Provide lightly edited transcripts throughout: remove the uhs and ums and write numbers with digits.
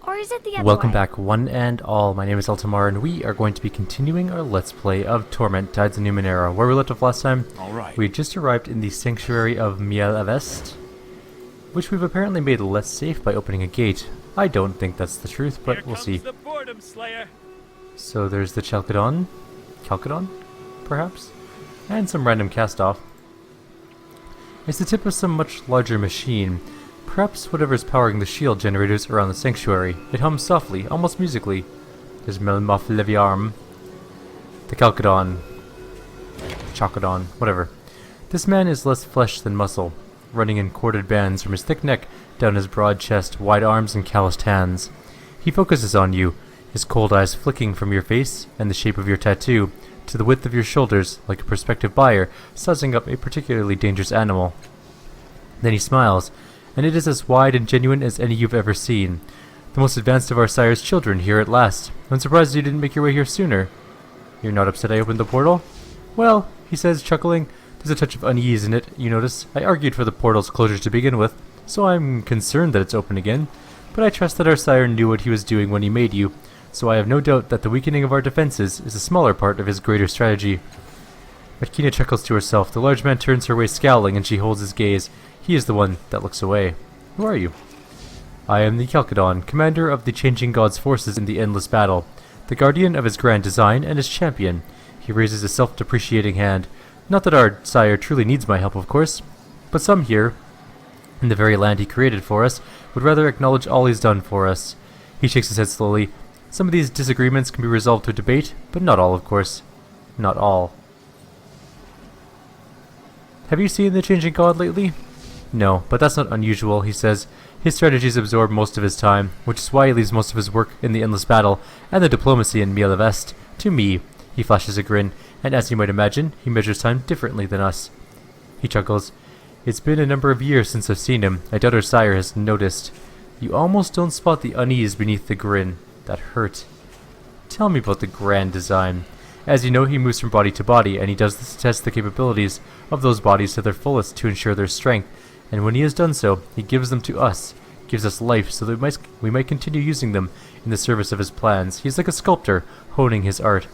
Or is it the other Welcome way? back, one and all. My name is Eltimar, and we are going to be continuing our Let's Play of Torment, Tides of Numenera. Where we left off last time, we had just arrived in the Sanctuary of Miel-Avest, which we've apparently made less safe by opening a gate. I don't think that's the truth, but we'll see. The boredom slayer. So there's the Chalcedon, perhaps? And some random cast-off. It's the tip of some much larger machine. Perhaps whatever's powering the shield generators around the sanctuary. It hums softly, almost musically. There's Melmoth Leviarm. The Chalcedon. Chocodon, whatever. This man is less flesh than muscle, running in corded bands from his thick neck down his broad chest, wide arms, and calloused hands. He focuses on you, his cold eyes flicking from your face and the shape of your tattoo to the width of your shoulders, like a prospective buyer sizing up a particularly dangerous animal. Then he smiles, and it is as wide and genuine as any you've ever seen. The most advanced of our sire's children here at last. I'm surprised you didn't make your way here sooner. You're not upset I opened the portal? Well, he says, chuckling, there's a touch of unease in it, you notice. I argued for the portal's closure to begin with, so I'm concerned that it's open again. But I trust that our sire knew what he was doing when he made you, so I have no doubt that the weakening of our defenses is a smaller part of his greater strategy. Makina chuckles to herself. The large man turns her way scowling, and she holds his gaze. He is the one that looks away. Who are you? I am the Chalcedon, commander of the Changing God's forces in the endless battle, the guardian of his grand design and his champion. He raises a self-depreciating hand. Not that our sire truly needs my help, of course, but some here, in the very land he created for us, would rather acknowledge all he's done for us. He shakes his head slowly. Some of these disagreements can be resolved through debate, but not all, of course. Not all. Have you seen the Changing God lately? No, but that's not unusual, he says. His strategies absorb most of his time, which is why he leaves most of his work in the endless battle and the diplomacy in Miel-Avest to me. He flashes a grin, and as you might imagine, he measures time differently than us. He chuckles. It's been a number of years since I've seen him. I doubt our sire has noticed. You almost don't spot the unease beneath the grin. That hurt. Tell me about the grand design. As you know, he moves from body to body, and he does this to test the capabilities of those bodies to their fullest to ensure their strength. And when he has done so, he gives them to us, gives us life so that we might continue using them in the service of his plans. He's like a sculptor, honing his art.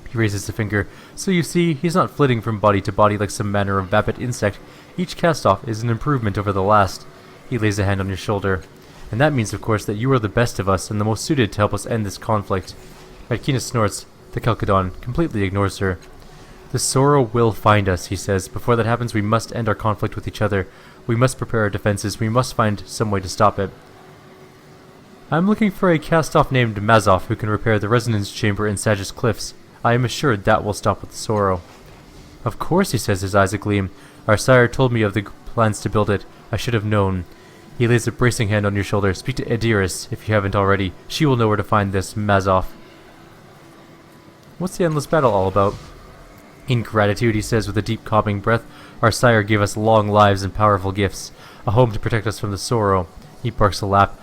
He raises a finger. So you see, he's not flitting from body to body like some manner of vapid insect. Each cast-off is an improvement over the last. He lays a hand on your shoulder. And that means, of course, that you are the best of us and the most suited to help us end this conflict. Makina snorts. The Chalcedon completely ignores her. The sorrow will find us, he says. Before that happens, we must end our conflict with each other. We must prepare our defenses. We must find some way to stop it. I'm looking for a cast-off named Mazoff who can repair the resonance chamber in Sagitt's Cliffs. I am assured that will stop with the sorrow. Of course, he says, his eyes agleam. Our sire told me of the plans to build it. I should have known. He lays a bracing hand on your shoulder. Speak to Ediris, if you haven't already. She will know where to find this Mazoff. What's the endless battle all about? In gratitude, he says with a deep calming breath, our sire gave us long lives and powerful gifts, a home to protect us from the sorrow. He barks a laugh.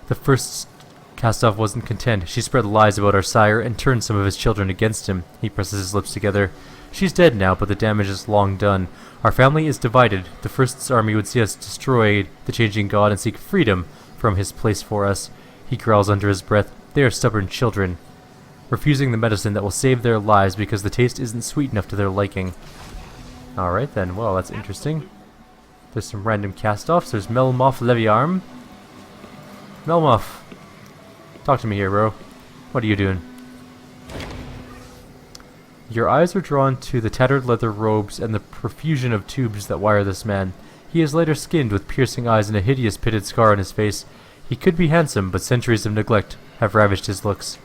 The first cast-off wasn't content. She spread lies about our sire and turned some of his children against him. He presses his lips together. She's dead now, but the damage is long done. Our family is divided. The First's army would see us destroy the Changing God and seek freedom from his place for us. He growls under his breath. They are stubborn children, refusing the medicine that will save their lives because the taste isn't sweet enough to their liking. Alright then, well, that's interesting. There's some random cast-offs. There's Melmoth Leviarm. Melmoth, talk to me here, bro. What are you doing? Your eyes are drawn to the tattered leather robes and the profusion of tubes that wire this man. He is lighter skinned with piercing eyes and a hideous pitted scar on his face. He could be handsome, but centuries of neglect have ravished his looks.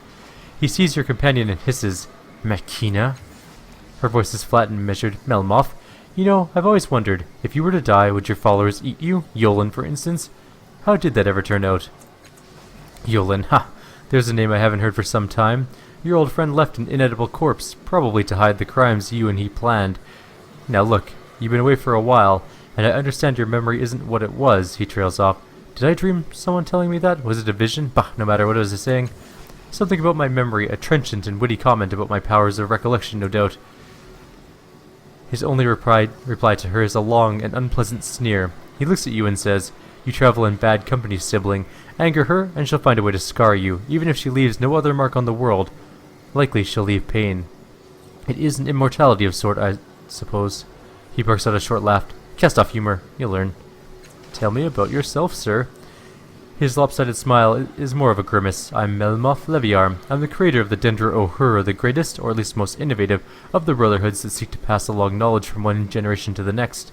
He sees your companion and hisses, Makina? Her voice is flat and measured. Melmoth, you know, I've always wondered, if you were to die, would your followers eat you? Yolen, for instance? How did that ever turn out? Yolen, ha! There's a name I haven't heard for some time. Your old friend left an inedible corpse, probably to hide the crimes you and he planned. Now look, you've been away for a while, and I understand your memory isn't what it was, he trails off. Did I dream someone telling me that? Was it a vision? Bah, no matter what I was saying. Something about my memory, a trenchant and witty comment about my powers of recollection, no doubt. His only reply to her is a long and unpleasant sneer. He looks at you and says, You travel in bad company, sibling. Anger her, and she'll find a way to scar you, even if she leaves no other mark on the world. Likely she'll leave pain. It is an immortality of sort, I suppose. He barks out a short laugh. Cast off humor. You'll learn. Tell me about yourself, sir. His lopsided smile is more of a grimace. I'm Melmoth Leviarm. I'm the creator of the Dendra O'Hur, the greatest, or at least most innovative, of the brotherhoods that seek to pass along knowledge from one generation to the next.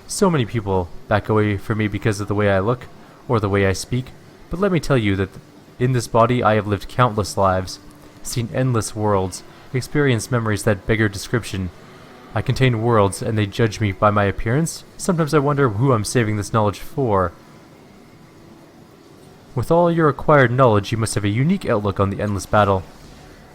So many people back away from me because of the way I look, or the way I speak, but let me tell you that in this body I have lived countless lives, seen endless worlds, experienced memories that beggar description. I contain worlds, and they judge me by my appearance. Sometimes I wonder who I'm saving this knowledge for. With all your acquired knowledge, you must have a unique outlook on the endless battle.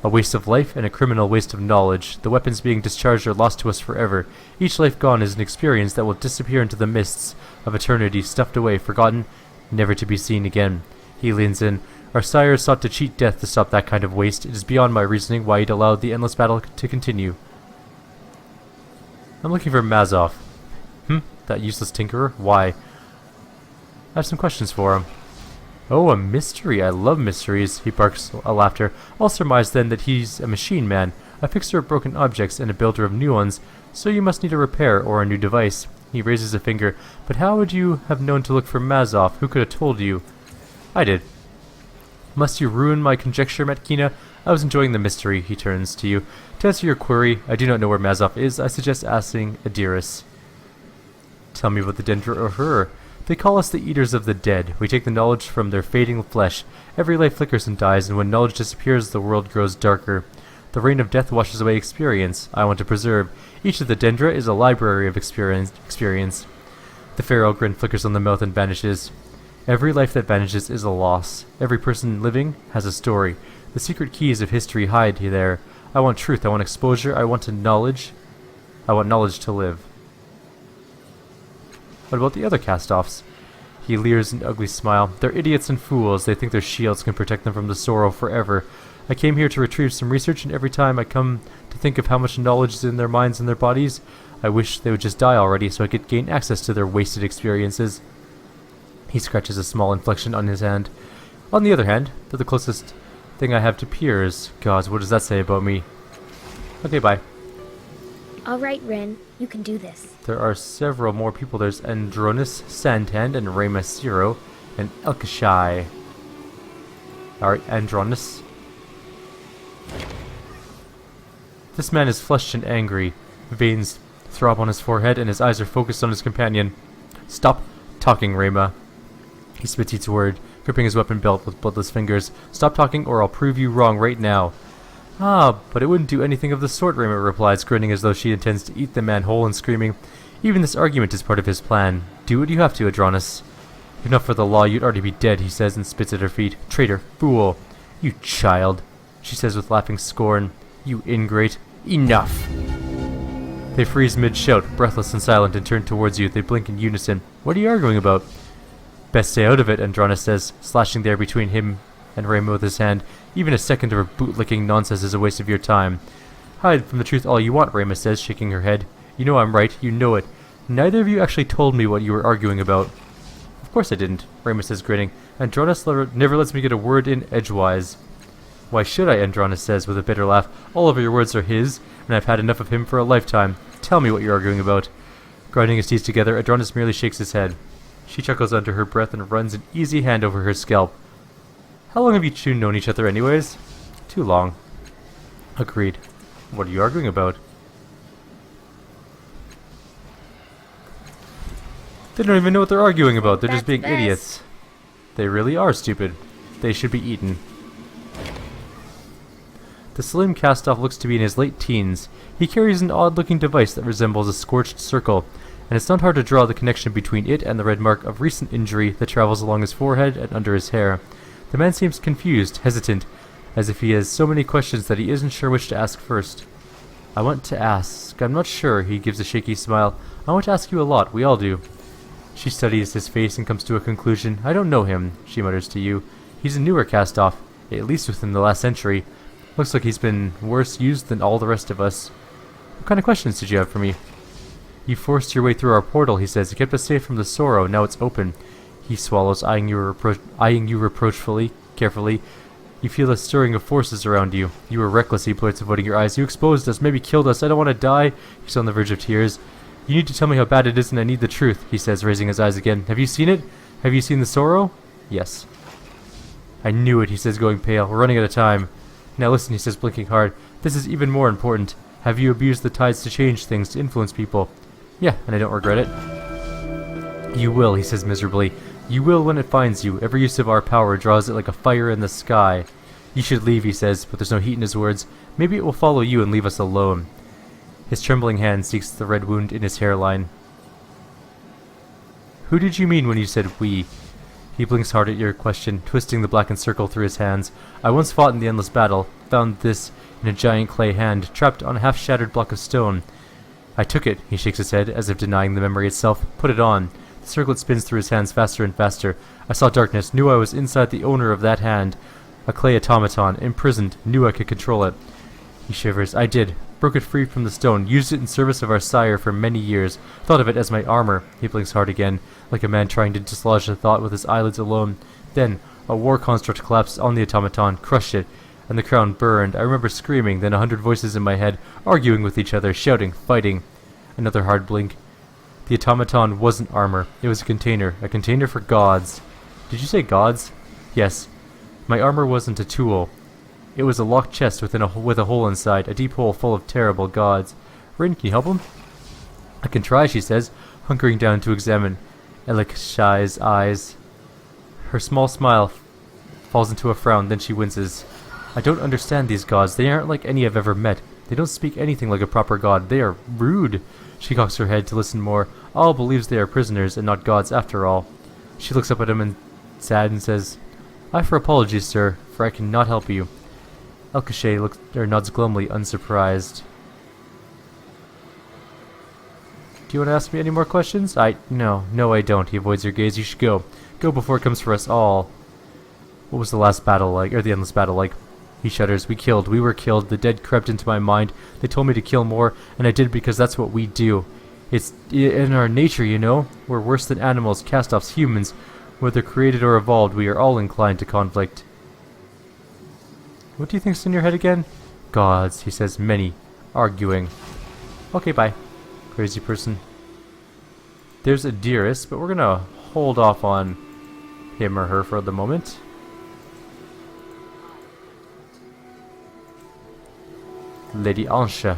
A waste of life and a criminal waste of knowledge. The weapons being discharged are lost to us forever. Each life gone is an experience that will disappear into the mists of eternity, stuffed away, forgotten, never to be seen again. He leans in. Our sires sought to cheat death to stop that kind of waste. It is beyond my reasoning why he'd allowed the endless battle to continue. I'm looking for Mazov. That useless tinkerer? Why? I have some questions for him. Oh, a mystery. I love mysteries, he barks a laughter. I'll surmise then that he's a machine man, a fixer of broken objects and a builder of new ones, so you must need a repair or a new device. He raises a finger. But how would you have known to look for Mazov? Who could have told you? I did. Must you ruin my conjecture, Metkina? I was enjoying the mystery. He turns to you. To answer your query, I do not know where Mazov is. I suggest asking Adiris. Tell me about the Dendra O'Hur. They call us the Eaters of the Dead. We take the knowledge from their fading flesh. Every life flickers and dies, and when knowledge disappears, the world grows darker. The rain of death washes away experience. I want to preserve. Each of the Dendra is a library of experience. The feral grin flickers on the mouth and vanishes. Every life that vanishes is a loss. Every person living has a story. The secret keys of history hide there. I want truth. I want exposure. I want knowledge. I want knowledge to live. What about the other cast-offs? He leers an ugly smile. They're idiots and fools. They think their shields can protect them from the sorrow forever. I came here to retrieve some research, and every time I come to think of how much knowledge is in their minds and their bodies, I wish they would just die already so I could gain access to their wasted experiences. He scratches a small inflection on his hand. On the other hand, they're the closest thing I have to peers. Gods, what does that say about me? Okay, bye. Alright, Ren. You can do this. There are several more people. There's Andronis, Santan, and Ramasiro, and Elkashai. Alright, Andronis. This man is flushed and angry. Veins throb on his forehead, and his eyes are focused on his companion. Stop talking, Rama. He spits each word, gripping his weapon belt with bloodless fingers. Stop talking, or I'll prove you wrong right now. Ah, but it wouldn't do anything of the sort, Rama replies, grinning as though she intends to eat the man whole and screaming. Even this argument is part of his plan. Do what you have to, Adronis. If not for the law, you'd already be dead, he says, and spits at her feet. Traitor, fool. You child, she says with laughing scorn. You ingrate. Enough. They freeze mid-shout, breathless and silent, and turn towards you. They blink in unison. What are you arguing about? Best stay out of it, Andronis says, slashing there between him and Rama with his hand. Even a second of her boot-licking nonsense is a waste of your time. Hide from the truth all you want, Rama says, shaking her head. You know I'm right, you know it. Neither of you actually told me what you were arguing about. Of course I didn't, Rama says, grinning. Andronis never lets me get a word in edgewise. Why should I, Andronis says, with a bitter laugh. All of your words are his, and I've had enough of him for a lifetime. Tell me what you're arguing about. Grinding his teeth together, Adronis merely shakes his head. She chuckles under her breath and runs an easy hand over her scalp. How long have you two known each other anyways? Too long. Agreed. What are you arguing about? They don't even know what they're arguing about. They're just being idiots. They really are stupid. They should be eaten. The slim cast-off looks to be in his late teens. He carries an odd-looking device that resembles a scorched circle, and it's not hard to draw the connection between it and the red mark of recent injury that travels along his forehead and under his hair. The man seems confused, hesitant, as if he has so many questions that he isn't sure which to ask first. I want to ask. I'm not sure, he gives a shaky smile. I want to ask you a lot. We all do. She studies his face and comes to a conclusion. I don't know him, she mutters to you. He's a newer cast-off, at least within the last century. Looks like he's been worse used than all the rest of us. What kind of questions did you have for me? You forced your way through our portal, he says. You kept us safe from the sorrow. Now it's open. He swallows, eyeing you reproachfully, carefully. You feel a stirring of forces around you. You were reckless, he blurts, avoiding your eyes. You exposed us, maybe killed us. I don't want to die. He's on the verge of tears. You need to tell me how bad it is, and I need the truth, he says, raising his eyes again. Have you seen it? Have you seen the sorrow? Yes. I knew it, he says, going pale. We're running out of time. Now listen, he says, blinking hard. This is even more important. Have you abused the tides to change things, to influence people? Yeah, and I don't regret it. You will, he says miserably. You will when it finds you. Every use of our power draws it like a fire in the sky. You should leave, he says, but there's no heat in his words. Maybe it will follow you and leave us alone. His trembling hand seeks the red wound in his hairline. Who did you mean when you said we? He blinks hard at your question, twisting the blackened circle through his hands. I once fought in the endless battle, found this in a giant clay hand, trapped on a half-shattered block of stone. I took it, he shakes his head, as if denying the memory itself. Put it on. The circlet spins through his hands faster and faster. I saw darkness, knew I was inside the owner of that hand. A clay automaton, imprisoned, knew I could control it. He shivers. I did. Broke it free from the stone, used it in service of our sire for many years, thought of it as my armor. He blinks hard again, like a man trying to dislodge the thought with his eyelids alone. Then, a war construct collapsed on the automaton, crushed it, and the crown burned. I remember screaming, then 100 voices in my head, arguing with each other, shouting, fighting. Another hard blink. The automaton wasn't armor. It was a container for gods. Did you say gods? Yes. My armor wasn't a tool. It was a locked chest with a hole inside, a deep hole full of terrible gods. Rin, can you help him? I can try, she says, hunkering down to examine Elikshai's eyes. Her small smile falls into a frown, then she winces. I don't understand these gods. They aren't like any I've ever met. They don't speak anything like a proper god. They are rude. She cocks her head to listen more. All believes they are prisoners and not gods after all. She looks up at him and sad and says, I offer apologies, sir, for I cannot help you. Elkashay nods glumly, unsurprised. Do you want to ask me any more questions? No, I don't. He avoids your gaze. You should go. Go before it comes for us all. What was the last battle like, or the endless battle like? He shudders. We were killed. The dead crept into my mind. They told me to kill more, and I did because that's what we do. It's in our nature, you know. We're worse than animals, cast-offs, humans. Whether created or evolved, we are all inclined to conflict. What do you think's in your head again? Gods, he says, many. Arguing. Okay, bye. Crazy person. There's a dearest, but we're gonna hold off on him or her for the moment. Lady Ansha.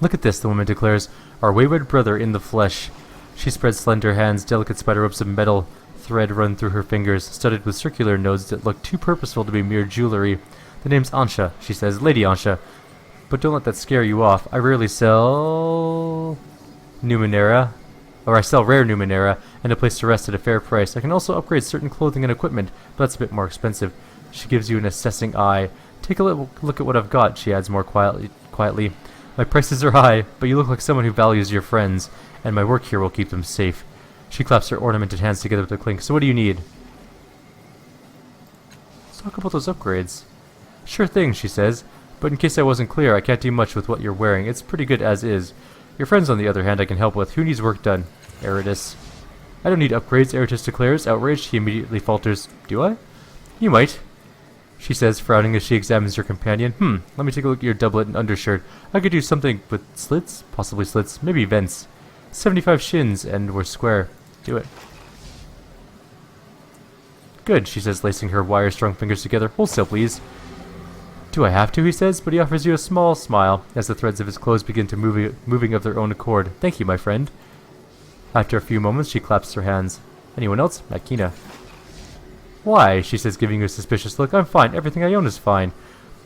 Look at this, the woman declares. Our wayward brother in the flesh. She spreads slender hands, delicate spider ropes of metal thread run through her fingers, studded with circular nodes that look too purposeful to be mere jewelry. The name's Ansha, she says. Lady Ansha. But don't let that scare you off. I rarely sell Numenera. Or I sell rare Numenera, and a place to rest at a fair price. I can also upgrade certain clothing and equipment, but that's a bit more expensive. She gives you an assessing eye. Take a look at what I've got, she adds more quietly. My prices are high, but you look like someone who values your friends, and my work here will keep them safe. She claps her ornamented hands together with a clink. So what do you need? Let's talk about those upgrades. Sure thing, she says. But in case I wasn't clear, I can't do much with what you're wearing. It's pretty good as is. Your friends, on the other hand, I can help with. Who needs work done? Eridus. I don't need upgrades, Eridus declares. Outraged, he immediately falters. Do I? You might, she says, frowning as she examines your companion. Let me take a look at your doublet and undershirt. I could do something with slits? Possibly slits. Maybe vents. 75 shins, and we're square. Do it. Good, she says, lacing her wire-strung fingers together. Wholesale, please. Do I have to, he says, but he offers you a small smile as the threads of his clothes begin to moving of their own accord. Thank you, my friend. After a few moments, she claps her hands. Anyone else? Makina. Why, she says, giving you a suspicious look. I'm fine. Everything I own is fine.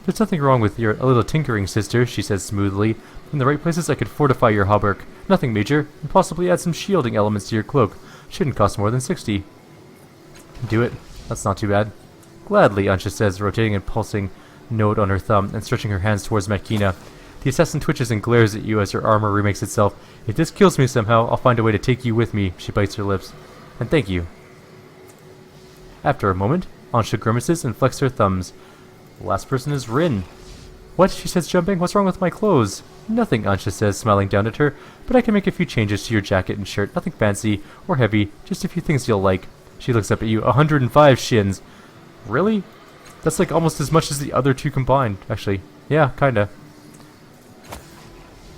There's nothing wrong with your a little tinkering, sister, she says smoothly. In the right places, I could fortify your hauberk. Nothing major, and possibly add some shielding elements to your cloak. Shouldn't cost more than 60. Do it. That's not too bad. Gladly, Ansha says, rotating and pulsing node on her thumb and stretching her hands towards Makina. The assassin twitches and glares at you as her armor remakes itself. If this kills me somehow, I'll find a way to take you with me, she bites her lips. And thank you. After a moment, Ansha grimaces and flexes her thumbs. The last person is Rin. What? She says, jumping. What's wrong with my clothes? Nothing, Ansha says, smiling down at her, but I can make a few changes to your jacket and shirt. Nothing fancy or heavy, just a few things you'll like. She looks up at you. 105 shins. Really? That's like almost as much as the other two combined, actually. Yeah, kinda.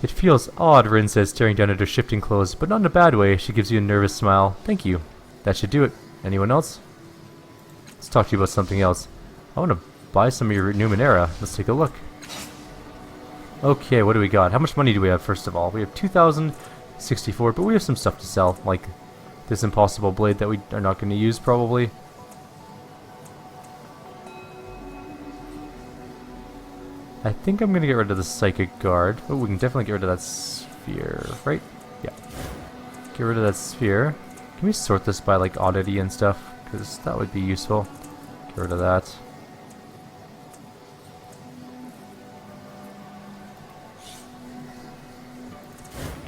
It feels odd, Rin says, staring down at her shifting clothes, but not in a bad way. She gives you a nervous smile. Thank you. That should do it. Anyone else? Let's talk to you about something else. I want to buy some of your Numenera. Let's take a look. Okay, what do we got? How much money do we have, first of all? We have 2,064, but we have some stuff to sell, like this impossible blade that we are not going to use, probably. I think I'm going to get rid of the Psychic Guard. Oh, we can definitely get rid of that sphere, right? Yeah. Get rid of that sphere. Can we sort this by, like, oddity and stuff? Because that would be useful. Get rid of that.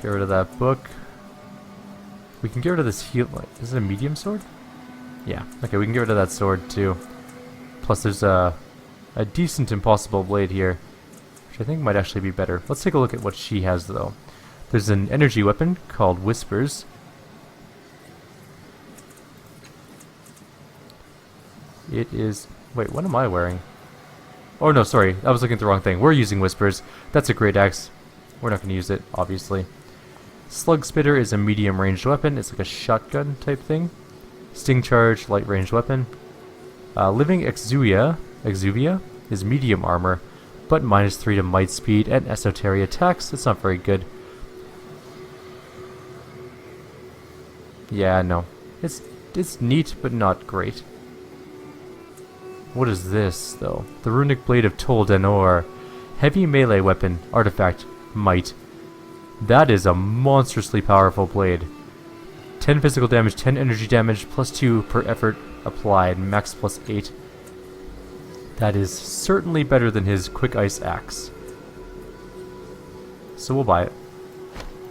Get rid of that book. We can get rid of this heal. Is it a medium sword? Yeah. Okay, we can get rid of that sword too. Plus, there's a decent impossible blade here, which I think might actually be better. Let's take a look at what she has though. There's an energy weapon called Whispers. It is. Wait, what am I wearing? Oh no, sorry. I was looking at the wrong thing. We're using Whispers. That's a great axe. We're not going to use it, obviously. Slug Spitter is a medium ranged weapon. It's like a shotgun type thing. Sting Charge, light ranged weapon. Living Exuvia is medium armor, but -3 to might speed and esoteric attacks. It's not very good. Yeah, no. It's neat, but not great. What is this, though? The Runic Blade of Tol Denor. Heavy melee weapon, artifact, might. That is a monstrously powerful blade. 10 physical damage, 10 energy damage, plus 2 per effort applied, max plus 8. That is certainly better than his Quick Ice Axe. So we'll buy it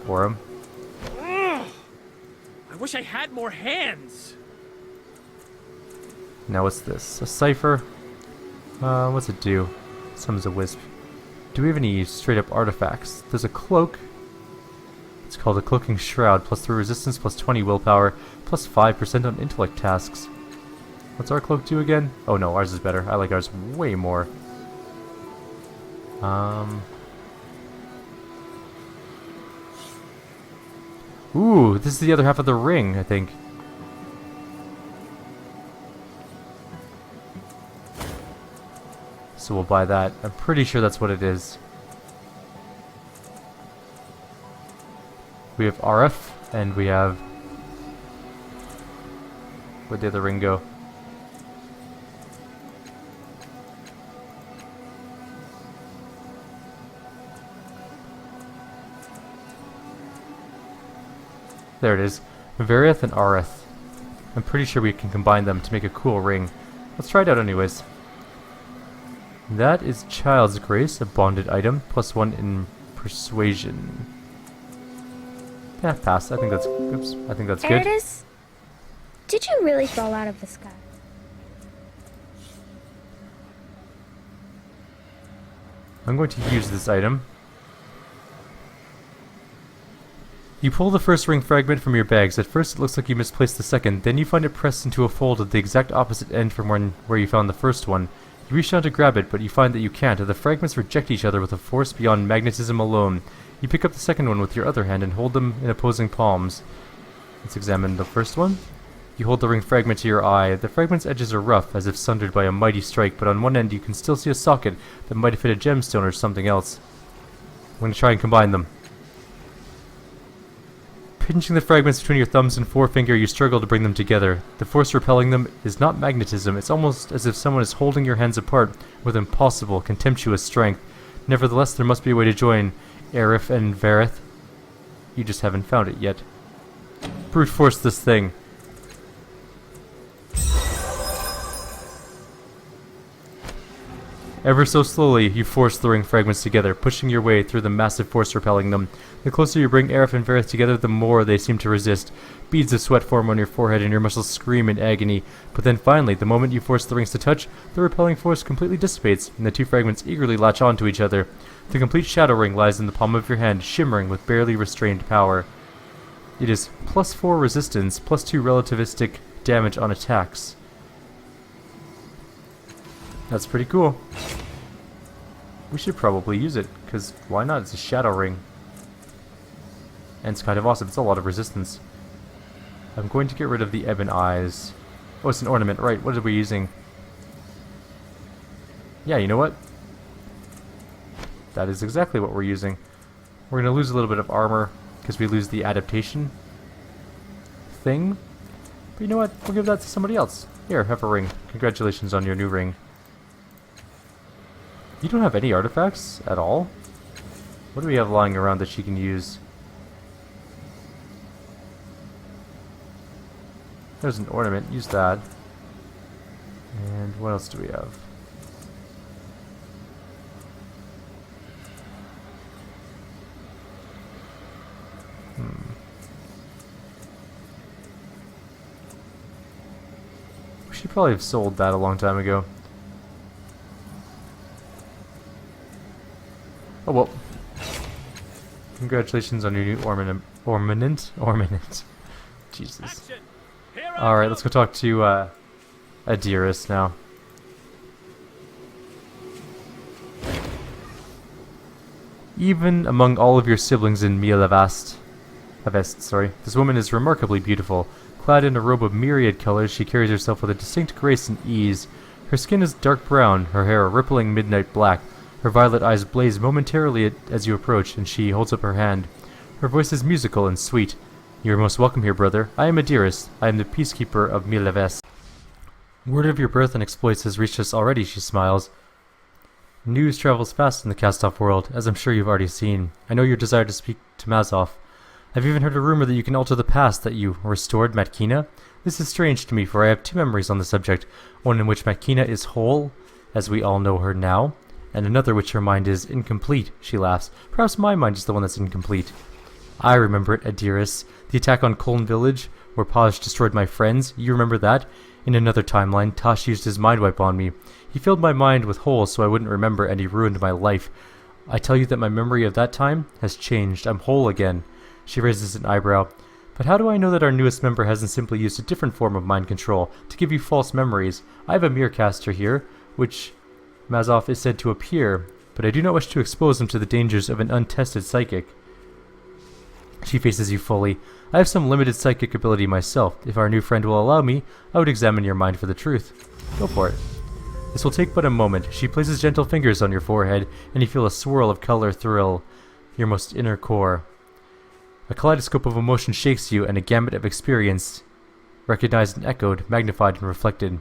for him. Ugh, I wish I had more hands. Now what's this? A cipher? What's it do? Summons a wisp. Do we have any straight up artifacts? There's a cloak. It's called a Cloaking Shroud, plus 3 resistance, plus 20 willpower, plus 5% on intellect tasks. What's our cloak do again? Oh no, ours is better. I like ours way more. Ooh, this is the other half of the ring, I think. So we'll buy that. I'm pretty sure that's what it is. We have RF, and we have... Where'd the other ring go? There it is. Vareth and Areth. I'm pretty sure we can combine them to make a cool ring. Let's try it out anyways. That is Child's Grace, a bonded item, plus 1 in Persuasion. Yeah, pass. I think that's... Oops. I think that's good. Eridus, did you really fall out of the sky? I'm going to use this item. You pull the first ring fragment from your bags. At first it looks like you misplaced the second, then you find it pressed into a fold at the exact opposite end from where you found the first one. You reach down to grab it, but you find that you can't. The fragments reject each other with a force beyond magnetism alone. You pick up the second one with your other hand and hold them in opposing palms. Let's examine the first one. You hold the ring fragment to your eye. The fragment's edges are rough, as if sundered by a mighty strike, but on one end you can still see a socket that might have fit a gemstone or something else. I'm going to try and combine them. Pinching the fragments between your thumbs and forefinger, you struggle to bring them together. The force repelling them is not magnetism. It's almost as if someone is holding your hands apart with impossible, contemptuous strength. Nevertheless, there must be a way to join Aerith and Vareth. You just haven't found it yet. Brute force this thing. Ever so slowly, you force the ring fragments together, pushing your way through the massive force repelling them. The closer you bring Aerith and Vareth together, the more they seem to resist. Beads of sweat form on your forehead and your muscles scream in agony. But then finally, the moment you force the rings to touch, the repelling force completely dissipates, and the two fragments eagerly latch onto each other. The complete shadow ring lies in the palm of your hand, shimmering with barely restrained power. It is +4 resistance, +2 relativistic damage on attacks. That's pretty cool. We should probably use it, because why not? It's a shadow ring. And it's kind of awesome. It's a lot of resistance. I'm going to get rid of the ebon eyes. Oh, it's an ornament. Right, what are we using? Yeah, you know what? That is exactly what we're using. We're going to lose a little bit of armor, because we lose the adaptation thing. But you know what? We'll give that to somebody else. Here, have a ring. Congratulations on your new ring. You don't have any artifacts at all? What do we have lying around that she can use? There's an ornament. Use that. And what else do we have? We should probably have sold that a long time ago. Oh well. Congratulations on your new ornament. Jesus. Alright, let's go talk to Adiris now. Even among all of your siblings in Havest, this woman is remarkably beautiful. Clad in a robe of myriad colors, she carries herself with a distinct grace and ease. Her skin is dark brown, her hair a rippling midnight black. Her violet eyes blaze momentarily as you approach, and she holds up her hand. Her voice is musical and sweet. You are most welcome here, brother. I am Adiris. I am the peacekeeper of Havest. Word of your birth and exploits has reached us already, she smiles. News travels fast in the cast-off world, as I'm sure you've already seen. I know your desire to speak to Mazoff. I've even heard a rumor that you can alter the past, that you restored Matkina. This is strange to me, for I have two memories on the subject, one in which Matkina is whole, as we all know her now, and another which her mind is incomplete, she laughs. Perhaps my mind is the one that's incomplete. I remember it, Adiris. The attack on Koln village, where Paj destroyed my friends. You remember that? In another timeline, Tosh used his mind wipe on me. He filled my mind with holes so I wouldn't remember, and he ruined my life. I tell you that my memory of that time has changed. I'm whole again. She raises an eyebrow. But how do I know that our newest member hasn't simply used a different form of mind control to give you false memories? I have a Mirrorcaster here, which Mazoff is said to appear, but I do not wish to expose him to the dangers of an untested psychic. She faces you fully. I have some limited psychic ability myself. If our new friend will allow me, I would examine your mind for the truth. Go for it. This will take but a moment. She places gentle fingers on your forehead, and you feel a swirl of color thrill your most inner core. A kaleidoscope of emotion shakes you, and a gamut of experience, recognized and echoed, magnified and reflected.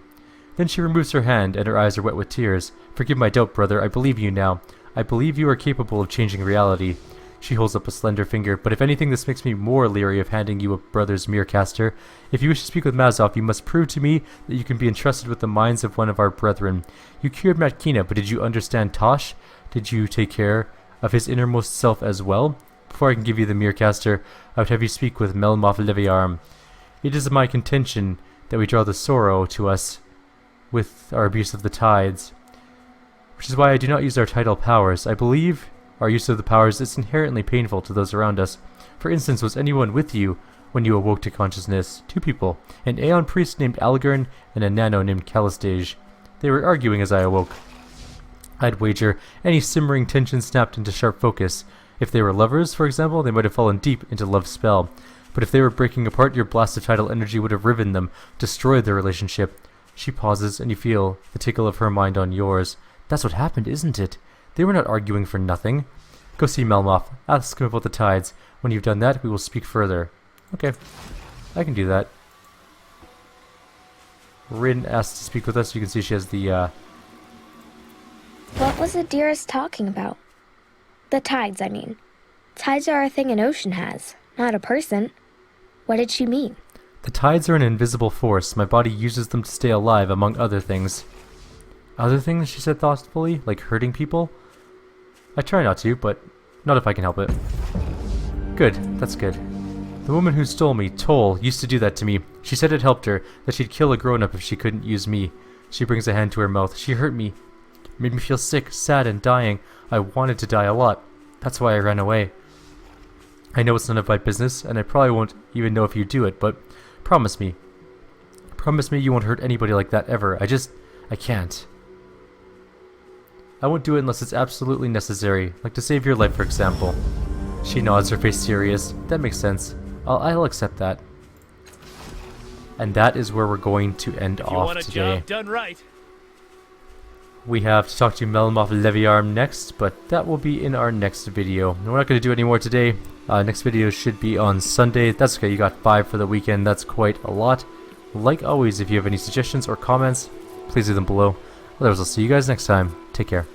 Then she removes her hand, and her eyes are wet with tears. Forgive my doubt, brother. I believe you now. I believe you are capable of changing reality. She holds up a slender finger, but if anything, this makes me more leery of handing you a brother's Mirrorcaster. If you wish to speak with Mazoff, you must prove to me that you can be entrusted with the minds of one of our brethren. You cured Matkina, but did you understand Tosh? Did you take care of his innermost self as well? Before I can give you the Mirrorcaster, I would have you speak with Melmoth Leviarm. It is my contention that we draw the sorrow to us with our abuse of the tides, which is why I do not use our tidal powers. I believe our use of the powers is inherently painful to those around us. For instance, was anyone with you when you awoke to consciousness? Two people, an Aeon priest named Algern and a Nano named Calistage. They were arguing as I awoke. I'd wager any simmering tension snapped into sharp focus. If they were lovers, for example, they might have fallen deep into love's spell. But if they were breaking apart, your blast of tidal energy would have riven them, destroyed their relationship. She pauses, and you feel the tickle of her mind on yours. That's what happened, isn't it? They were not arguing for nothing. Go see Melmoth. Ask him about the tides. When you've done that, we will speak further. Okay. I can do that. Rin asked to speak with us. You can see she has the, What was Adiris talking about? The tides, I mean. Tides are a thing an ocean has, not a person. What did she mean? The tides are an invisible force. My body uses them to stay alive, among other things. other things, she said thoughtfully, like hurting people. I try not to, but not if I can help it. Good, that's good. The woman who stole me, Toll, used to do that to me. She said it helped her, that she'd kill a grown-up if she couldn't use me. She brings a hand to her mouth. She hurt me. Made me feel sick, sad, and dying. I wanted to die a lot. That's why I ran away. I know it's none of my business, and I probably won't even know if you do it, but promise me. Promise me you won't hurt anybody like that ever. I can't. I won't do it unless it's absolutely necessary, like to save your life, for example. She nods, her face serious. That makes sense. I'll accept that. And that is where we're going to end off today. You want a job done right? We have to talk to Melmoth Leviarm next, but that will be in our next video. We're not going to do any more today. Next video should be on Sunday. That's okay, you got 5 for the weekend. That's quite a lot. Like always, if you have any suggestions or comments, please leave them below. Otherwise, I'll see you guys next time. Take care.